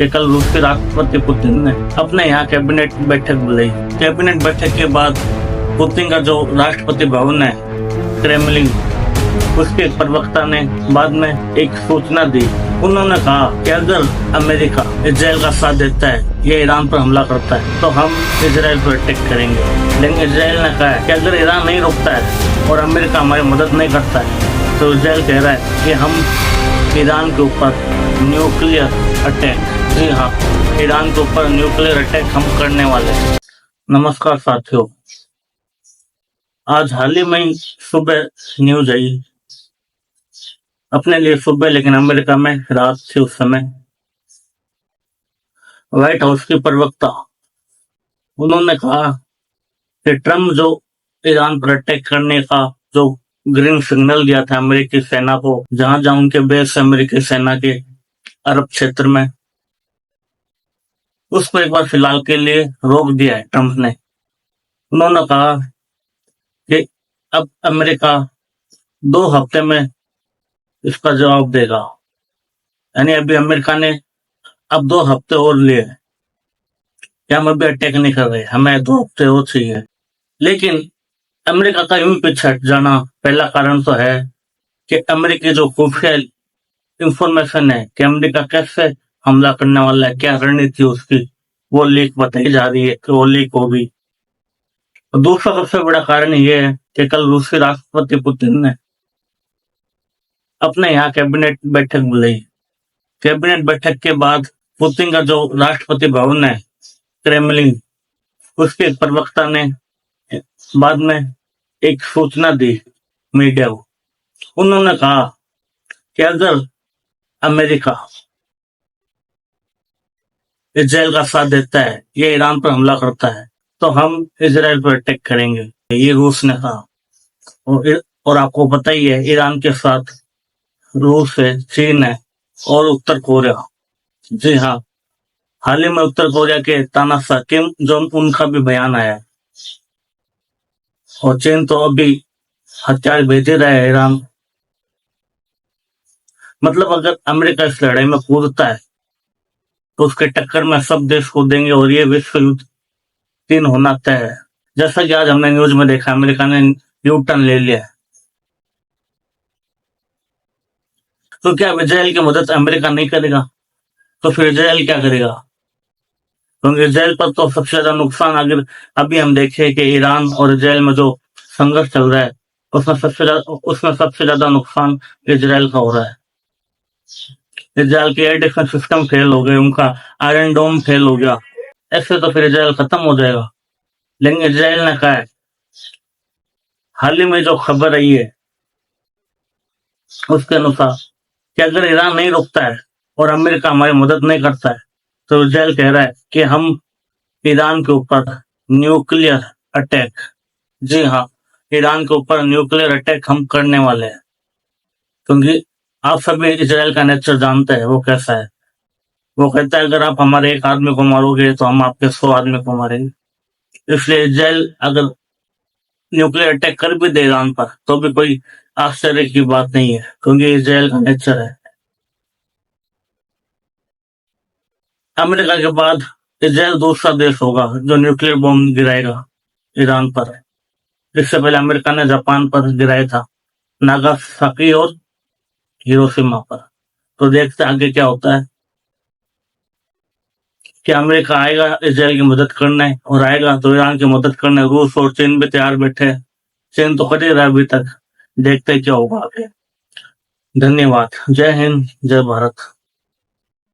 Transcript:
कि कल रूस के राष्ट्रपति पुतिन ने अपने यहाँ कैबिनेट बैठक बुलाई। कैबिनेट बैठक के बाद पुतिन का जो राष्ट्रपति भवन है क्रेमलिन, उसके प्रवक्ता ने बाद में एक सूचना दी। उन्होंने कहा कि अगर अमेरिका इजराइल का साथ देता है, ये ईरान पर हमला करता है, तो हम इजराइल पर अटैक करेंगे। लेकिन इजराइल ने कहा कि अगर ईरान नहीं रुकता है और अमेरिका हमारी मदद नहीं करता है, तो इजराइल कह रहा है कि हम ईरान के ऊपर न्यूक्लियर अटैक, जी हाँ, ईरान के ऊपर न्यूक्लियर अटैक हम करने वाले हैं। नमस्कार साथियों, आज हाल ही में सुबह न्यूज आई, अपने लिए सुबह लेकिन अमेरिका में रात थी। उस समय व्हाइट हाउस की प्रवक्ता उन्होंने कहा कि ट्रम्प जो ईरान पर अटैक करने का जो ग्रीन सिग्नल दिया था अमेरिकी सेना को, जहां जहां उनके बेस अमेरिकी सेना के अरब क्षेत्र में, उस पर एक बार फिलहाल के लिए रोक दिया है ट्रम्प ने। उन्होंने कहा कि अब अमेरिका 2 हफ्ते में इसका जवाब देगा। यानी अभी अमेरिका ने अब 2 हफ्ते और लिए कि हम अभी अटैक नहीं कर रहे, हमें 2 हफ्ते और चाहिए। लेकिन अमेरिका का यूं पीछे हट जाना पहला कारण तो है कि अमेरिकी जो खुफिया इंफॉर्मेशन है कि अमेरिका कैसे हमला करने वाला है, क्या रणनीति उसकी, वो लीक बताई जा रही है कि वो लीक होगी। दूसरा सबसे बड़ा कारण ये है कि कल रूसी राष्ट्रपति पुतिन ने अपने यहाँ कैबिनेट बैठक बुलाई। कैबिनेट बैठक के बाद पुतिन का जो राष्ट्रपति भवन है क्रेमलिन, उसके प्रवक्ता ने बाद में एक सूचना दी मीडिया को। उन्होंने कहा कि अगर अमेरिका इजराइल का साथ देता है, ये ईरान पर हमला करता है, तो हम इजराइल पर अटैक करेंगे, ये रूस ने कहा। और आपको पता ही है ईरान के साथ रूस है, चीन है और उत्तर कोरिया। जी हाँ, हाल ही में उत्तर कोरिया के तानाशाह किम जोंग उन का भी बयान आया है। और चीन तो अभी हथियार भेज रहा है ईरान। मतलब अगर अमेरिका इस लड़ाई में कूदता है तो उसके टक्कर में सब देश कूदेंगे और ये विश्व युद्ध 3 होना तय है। जैसा कि आज हमने न्यूज में देखा, अमेरिका ने यू टर्न ले लिया है। तो क्या इजराइल की मदद अमेरिका नहीं करेगा? तो फिर इजराइल क्या करेगा? क्योंकि इजराइल पर तो सबसे ज्यादा नुकसान अगर अभी हम देखें कि ईरान और इजराइल में जो संघर्ष चल रहा है, उसमें सबसे ज्यादा नुकसान इजराइल का हो रहा है। इजराइल के एयर डिफेंस सिस्टम फेल हो गए, उनका आयरन डोम फेल हो गया, ऐसे तो फिर इजराइल खत्म हो जाएगा। लेकिन इजराइल ने कहा है, हाल ही में जो खबर आई है उसके अनुसार, कि अगर ईरान नहीं रुकता है और अमेरिका हमारी मदद नहीं करता है, तो इजराइल कह रहा है कि हम ईरान के ऊपर न्यूक्लियर अटैक, जी हाँ, ईरान के ऊपर न्यूक्लियर अटैक हम करने वाले हैं। क्योंकि आप सभी इजराइल का नेचर जानते हैं वो कैसा है। वो कहता है अगर आप हमारे एक आदमी को मारोगे तो हम आपके 100 आदमी को मारेंगे। इसलिए इजराइल अगर न्यूक्लियर अटैक कर भी दे ईरान पर तो भी कोई आश्चर्य की बात नहीं है, क्योंकि इजराइल का नेचर है। अमेरिका के बाद इजराइल दूसरा देश होगा जो न्यूक्लियर बॉम्ब गिराएगा ईरान पर। इससे पहले अमेरिका ने जापान पर गिराया था, नागासाकी और हिरोशिमा पर। तो देखते आगे क्या होता है, कि अमेरिका आएगा इजराइल की मदद करने, और आएगा तो ईरान की मदद करने रूस और चीन भी तैयार बैठे। चीन तो कर ही रहा है अभी तक, देखते क्या होगा आगे। धन्यवाद। जय हिंद, जय भारत।